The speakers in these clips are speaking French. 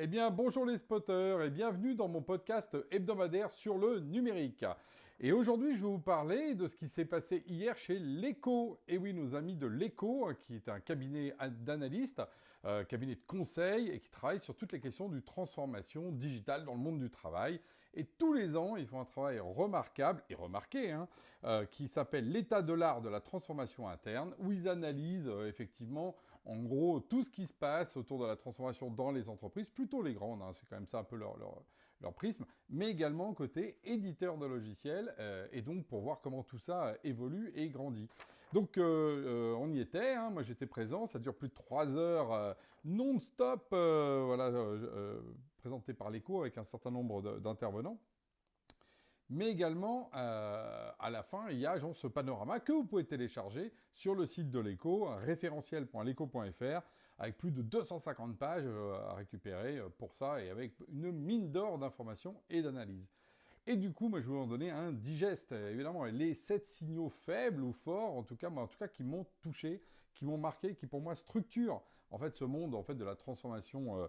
Eh bien, bonjour les spotters et bienvenue dans mon podcast hebdomadaire sur le numérique. Et aujourd'hui, je vais vous parler de ce qui s'est passé hier chez l'Echo. Et oui, nos amis de l'Echo, qui est un cabinet d'analystes, cabinet de conseil et qui travaille sur toutes les questions de transformation digitale dans le monde du travail. Et tous les ans, ils font un travail remarquable et remarqué, qui s'appelle l'état de l'art de la transformation interne, où ils analysent effectivement, en gros, tout ce qui se passe autour de la transformation dans les entreprises, plutôt les grandes, c'est quand même ça un peu leur prisme, mais également côté éditeur de logiciels, et donc pour voir comment tout ça évolue et grandit. Donc on y était, moi j'étais présent, ça dure plus de 3 heures non-stop, présenté par l'Echo avec un certain nombre d'intervenants. Mais également, à la fin, il y a ce panorama que vous pouvez télécharger sur le site de l'Echo, référentiel.leco.fr, avec plus de 250 pages à récupérer pour ça, et avec une mine d'or d'informations et d'analyses. Et du coup, moi, je vais vous en donner un digeste, évidemment. Les 7 signaux faibles ou forts, en tout cas, qui m'ont touché, qui m'ont marqué, qui pour moi structurent en fait ce monde en fait de la transformation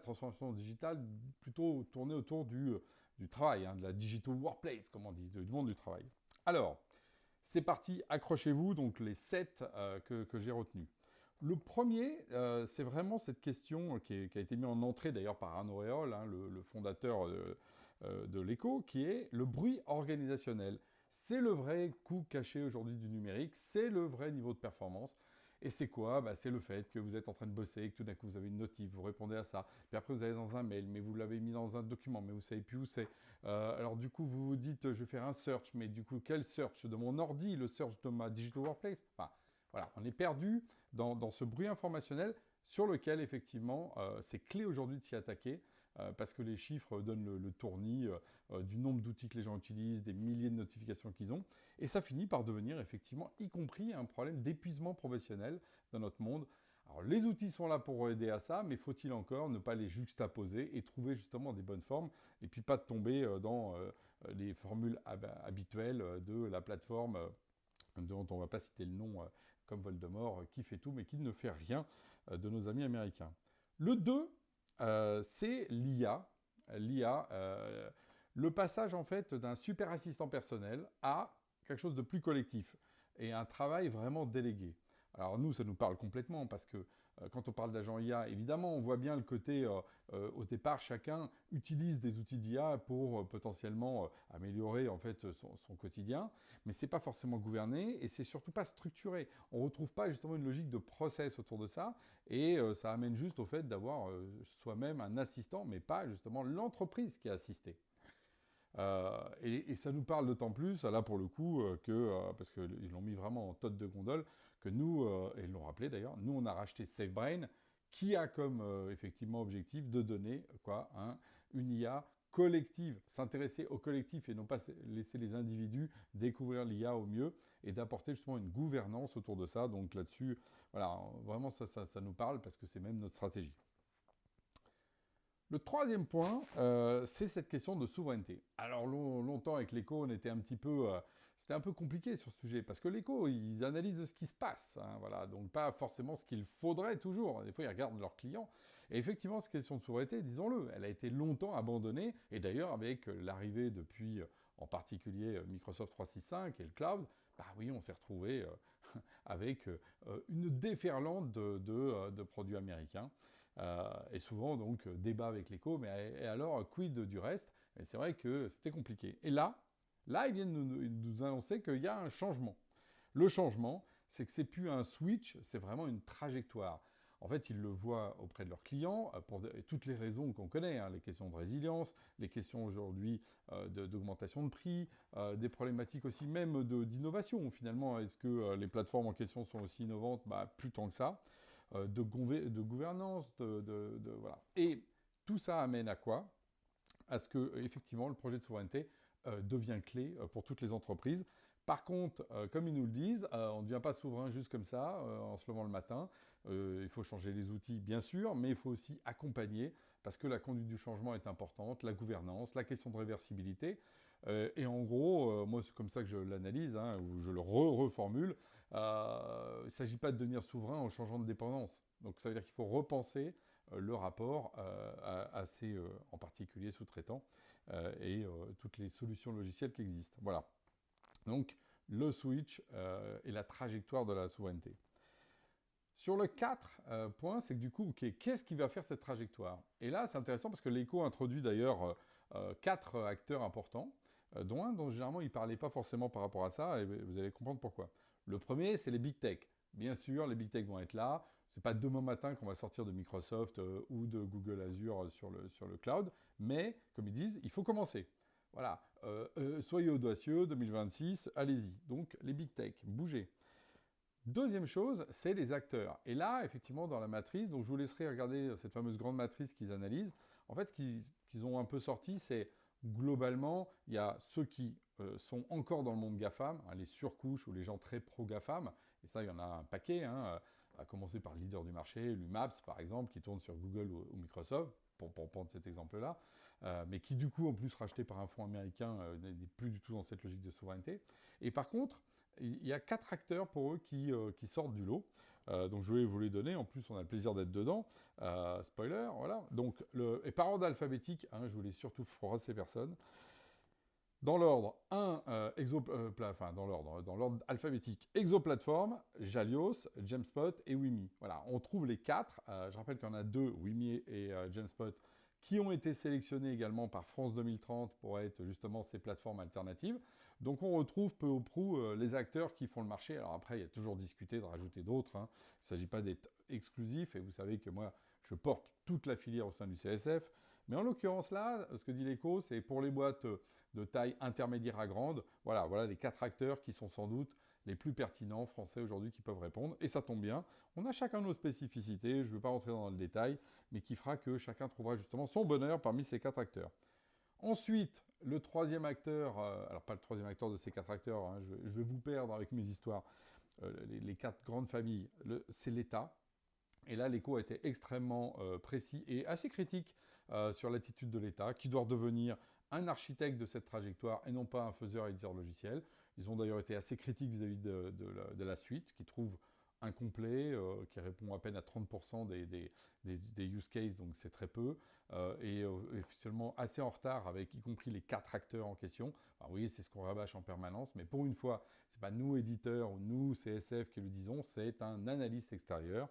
transformation digitale plutôt tournée autour du travail, de la digital workplace, comme on dit, du monde du travail. Alors, c'est parti, accrochez-vous, donc les 7 que j'ai retenus. Le premier, c'est vraiment cette question qui a été mise en entrée d'ailleurs par Arnaud Réol, le fondateur de l'Echo, qui est le bruit organisationnel. C'est le vrai coût caché aujourd'hui du numérique, c'est le vrai niveau de performance. Et c'est quoi? C'est le fait que vous êtes en train de bosser et que tout d'un coup vous avez une notif, vous répondez à ça, puis après vous allez dans un mail, mais vous l'avez mis dans un document, mais vous savez plus où c'est. Alors du coup vous vous dites je vais faire un search, mais du coup quel search? De mon ordi, le search de ma digital workplace? Enfin, voilà, on est perdu dans ce bruit informationnel sur lequel, effectivement, c'est clé aujourd'hui de s'y attaquer, parce que les chiffres donnent le tournis du nombre d'outils que les gens utilisent, des milliers de notifications qu'ils ont, et ça finit par devenir, effectivement, y compris un problème d'épuisement professionnel dans notre monde. Alors, les outils sont là pour aider à ça, mais faut-il encore ne pas les juxtaposer et trouver justement des bonnes formes, et puis pas de tomber dans les formules habituelles de la plateforme dont on ne va pas citer le nom, comme Voldemort, qui fait tout mais qui ne fait rien de nos amis américains. Le 2, c'est l'IA. L'IA, le passage en fait d'un super assistant personnel à quelque chose de plus collectif et un travail vraiment délégué. Alors nous, ça nous parle complètement parce que quand on parle d'agent IA, évidemment, on voit bien le côté, au départ, chacun utilise des outils d'IA pour potentiellement améliorer en fait son quotidien, mais c'est pas forcément gouverné et c'est surtout pas structuré. On retrouve pas justement une logique de process autour de ça et ça amène juste au fait d'avoir soi-même un assistant, mais pas justement l'entreprise qui est assistée. Et ça nous parle d'autant plus, là pour le coup, parce qu'ils l'ont mis vraiment en tête de gondole, que nous, et ils l'ont rappelé d'ailleurs, nous on a racheté SafeBrain, qui a comme effectivement objectif de donner une IA collective, s'intéresser au collectif et non pas laisser les individus découvrir l'IA au mieux et d'apporter justement une gouvernance autour de ça. Donc là-dessus, voilà, vraiment ça nous parle parce que c'est même notre stratégie. Le troisième point, c'est cette question de souveraineté. Alors longtemps avec l'Echo, c'était un peu compliqué sur ce sujet parce que l'Echo, ils analysent ce qui se passe, voilà, donc pas forcément ce qu'il faudrait toujours. Des fois, ils regardent leurs clients. Et effectivement, cette question de souveraineté, disons-le, elle a été longtemps abandonnée. Et d'ailleurs, avec l'arrivée depuis, en particulier Microsoft 365 et le cloud, bah oui, on s'est retrouvé avec une déferlante de produits américains. Et souvent, donc, débat avec l'Echo, mais et alors, quid du reste? Et c'est vrai que c'était compliqué. Et là, ils viennent nous annoncer qu'il y a un changement. Le changement, c'est que c'est plus un switch, c'est vraiment une trajectoire. En fait, ils le voient auprès de leurs clients pour toutes les raisons qu'on connaît, les questions de résilience, les questions aujourd'hui d'augmentation de prix, des problématiques aussi même d'innovation. Finalement, est-ce que les plateformes en question sont aussi innovantes? Plus tant que ça. De gouvernance, voilà. Et tout ça amène à quoi? À ce que, effectivement, le projet de souveraineté devient clé pour toutes les entreprises. Par contre, comme ils nous le disent, on ne devient pas souverain juste comme ça, en se levant le matin. Il faut changer les outils, bien sûr, mais il faut aussi accompagner, parce que la conduite du changement est importante, la gouvernance, la question de réversibilité. Et en gros, moi, c'est comme ça que je l'analyse, hein, ou je le reformule. Il ne s'agit pas de devenir souverain en changeant de dépendance. Donc ça veut dire qu'il faut repenser le rapport à ces, en particulier sous-traitants, et toutes les solutions logicielles qui existent. Voilà. Donc le switch et la trajectoire de la souveraineté. Sur le 4 point, c'est que du coup, qu'est-ce qui va faire cette trajectoire? Et là, c'est intéressant parce que l'écho introduit d'ailleurs 4 acteurs importants, dont un dont généralement il ne parlait pas forcément par rapport à ça, et vous allez comprendre pourquoi. Le premier, c'est les big tech. Bien sûr, les big tech vont être là. Ce n'est pas demain matin qu'on va sortir de Microsoft ou de Google Azure sur le cloud, mais comme ils disent, il faut commencer. Voilà, soyez audacieux, 2026, allez-y. Donc les big tech, bougez. Deuxième chose, c'est les acteurs. Et là, effectivement, dans la matrice, donc je vous laisserai regarder cette fameuse grande matrice qu'ils analysent. En fait, ce qu'ils ont un peu sorti, c'est globalement, il y a ceux qui sont encore dans le monde GAFAM, hein, les surcouches ou les gens très pro-GAFAM. Et ça, il y en a un paquet, hein, à commencer par le leader du marché, l'UMAPS, par exemple, qui tourne sur Google ou Microsoft, pour prendre cet exemple-là, mais qui, du coup, en plus, racheté par un fonds américain, n'est plus du tout dans cette logique de souveraineté. Et par contre, il y a 4 acteurs pour eux qui sortent du lot. Donc je vais vous les donner. En plus, on a le plaisir d'être dedans. Spoiler, voilà. Donc, et par ordre alphabétique, hein, je voulais surtout froisser ces personnes. Dans l'ordre, dans l'ordre alphabétique, Exoplatform, Jalios, Gemspot et Wimi. Voilà, on trouve les 4. Je rappelle qu'il y en a 2, Wimi et Gemspot, qui ont été sélectionnés également par France 2030 pour être justement ces plateformes alternatives. Donc on retrouve peu ou prou les acteurs qui font le marché. Alors après, il y a toujours discuté de rajouter d'autres, hein. Il ne s'agit pas d'être exclusif, et vous savez que moi, je porte toute la filière au sein du CSF. Mais en l'occurrence là, ce que dit l'écho, c'est pour les boîtes de taille intermédiaire à grande. Voilà les 4 acteurs qui sont sans doute les plus pertinents français aujourd'hui qui peuvent répondre. Et ça tombe bien, on a chacun nos spécificités, je ne veux pas rentrer dans le détail, mais qui fera que chacun trouvera justement son bonheur parmi ces 4 acteurs. Ensuite, le troisième acteur, alors pas le troisième acteur de ces 4 acteurs, hein, je vais vous perdre avec mes histoires, les 4 grandes familles, c'est l'État. Et là, l'écho a été extrêmement précis et assez critique sur l'attitude de l'État, qui doit devenir un architecte de cette trajectoire et non pas un faiseur et éditeur logiciel. Ils ont d'ailleurs été assez critiques vis-à-vis de la suite, qui trouve incomplet, qui répond à peine à 30% des use cases, donc c'est très peu, et finalement assez en retard avec y compris les 4 acteurs en question. Alors oui, c'est ce qu'on rabâche en permanence, mais pour une fois, ce n'est pas nous éditeurs ou nous CSF qui le disons, c'est un analyste extérieur.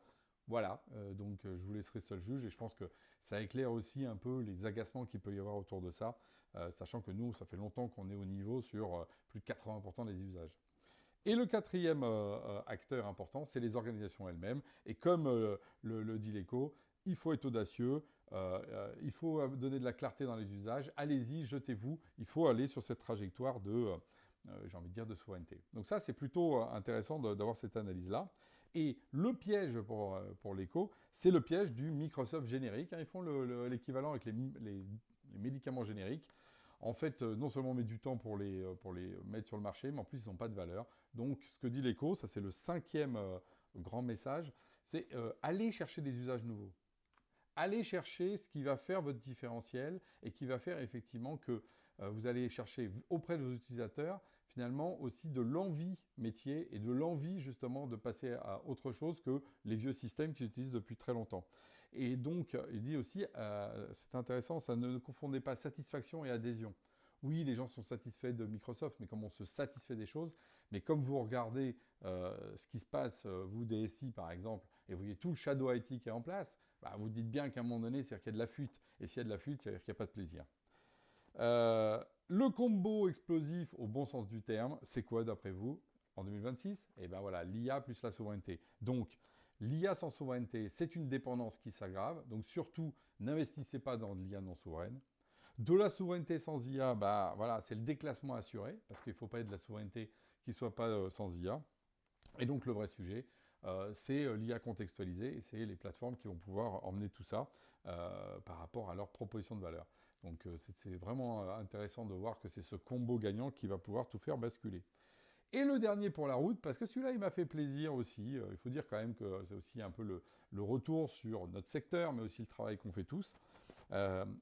Voilà, donc je vous laisserai seul juge, et je pense que ça éclaire aussi un peu les agacements qu'il peut y avoir autour de ça, sachant que nous, ça fait longtemps qu'on est au niveau sur plus de 80% des usages. Et le quatrième acteur important, c'est les organisations elles-mêmes. Et comme le dit l'écho, il faut être audacieux, il faut donner de la clarté dans les usages. Allez-y, jetez-vous. Il faut aller sur cette trajectoire j'ai envie de dire, de souveraineté. Donc ça, c'est plutôt intéressant d'avoir cette analyse-là. Et le piège pour l'écho, c'est le piège du Microsoft générique, hein. Ils font l'équivalent avec les médicaments génériques. En fait, non seulement on met du temps pour les mettre sur le marché, mais en plus, ils n'ont pas de valeur. Donc, ce que dit l'écho, ça c'est le 5e grand message, c'est aller chercher des usages nouveaux. Allez chercher ce qui va faire votre différentiel et qui va faire effectivement que vous allez chercher auprès de vos utilisateurs finalement aussi de l'envie métier et de l'envie justement de passer à autre chose que les vieux systèmes qu'ils utilisent depuis très longtemps. Et donc, il dit aussi, c'est intéressant, ça ne confondez pas satisfaction et adhésion. Oui, les gens sont satisfaits de Microsoft, mais comme on se satisfait des choses, mais comme vous regardez ce qui se passe, vous DSI par exemple, et vous voyez tout le shadow IT qui est en place, bah, vous dites bien qu'à un moment donné, c'est-à-dire qu'il y a de la fuite. Et s'il y a de la fuite, c'est-à-dire qu'il n'y a pas de plaisir. Le combo explosif, au bon sens du terme, c'est quoi d'après vous en 2026? Eh bien voilà, l'IA plus la souveraineté. Donc, l'IA sans souveraineté, c'est une dépendance qui s'aggrave. Donc surtout, n'investissez pas dans de l'IA non souveraine. De la souveraineté sans IA, bah, voilà, c'est le déclassement assuré, parce qu'il ne faut pas être de la souveraineté qui ne soit pas sans IA. Et donc le vrai sujet, c'est l'IA contextualisée, et c'est les plateformes qui vont pouvoir emmener tout ça par rapport à leur proposition de valeur. Donc c'est vraiment intéressant de voir que c'est ce combo gagnant qui va pouvoir tout faire basculer. Et le dernier pour la route, parce que celui-là, il m'a fait plaisir aussi. Il faut dire quand même que c'est aussi un peu le retour sur notre secteur, mais aussi le travail qu'on fait tous.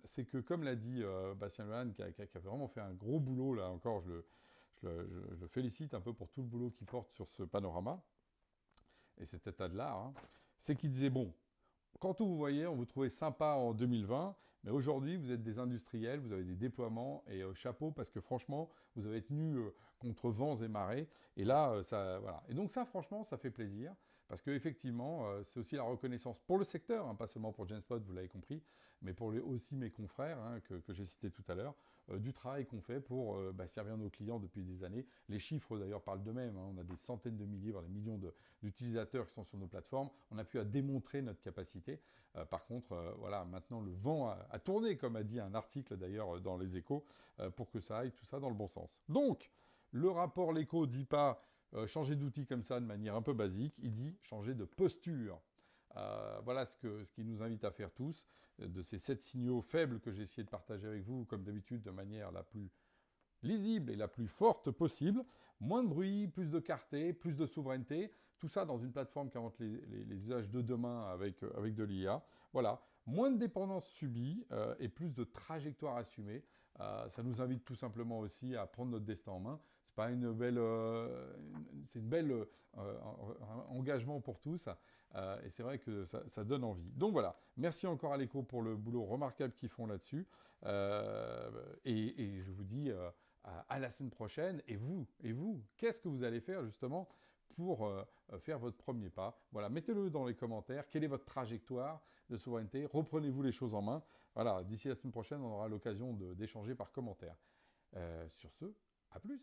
c'est que, comme l'a dit Bastien Lehan, qui a vraiment fait un gros boulot, là encore, je le félicite un peu pour tout le boulot qu'il porte sur ce panorama, et cet état de l'art, hein, c'est qu'il disait, bon, quand vous voyez, on vous trouvait sympa en 2020, mais aujourd'hui, vous êtes des industriels, vous avez des déploiements, et chapeau, parce que franchement, vous avez tenu contre vents et marées, et là, ça, voilà. Et donc ça, franchement, ça fait plaisir, parce qu'effectivement, c'est aussi la reconnaissance pour le secteur, hein, pas seulement pour Genspot, vous l'avez compris, mais pour aussi mes confrères, hein, que j'ai cités tout à l'heure, du travail qu'on fait pour servir nos clients depuis des années. Les chiffres, d'ailleurs, parlent d'eux-mêmes, hein. On a des centaines de milliers, voire des millions d'utilisateurs qui sont sur nos plateformes. On a pu à démontrer notre capacité. Par contre, voilà, maintenant le vent a tourné, comme a dit un article d'ailleurs dans Les Échos, pour que ça aille tout ça dans le bon sens. Donc, le rapport L'Écho dit pas changer d'outil comme ça de manière un peu basique, il dit changer de posture. Voilà ce qui nous invite à faire tous, de ces 7 signaux faibles que j'ai essayé de partager avec vous, comme d'habitude, de manière la plus lisible et la plus forte possible. Moins de bruit, plus de clarté, plus de souveraineté. Tout ça dans une plateforme qui invente les usages de demain avec de l'IA. Voilà. Moins de dépendance subie et plus de trajectoire assumée. Ça nous invite tout simplement aussi à prendre notre destin en main. C'est pas une belle, c'est une belle engagement pour tous. Et c'est vrai que ça donne envie. Donc voilà. Merci encore à l'Écho pour le boulot remarquable qu'ils font là-dessus. Et je vous dis à la semaine prochaine. Et vous, qu'est-ce que vous allez faire justement pour faire votre premier pas? Voilà, mettez-le dans les commentaires. Quelle est votre trajectoire de souveraineté? Reprenez-vous les choses en main. Voilà, d'ici la semaine prochaine, on aura l'occasion d'échanger par commentaire. Sur ce, à plus.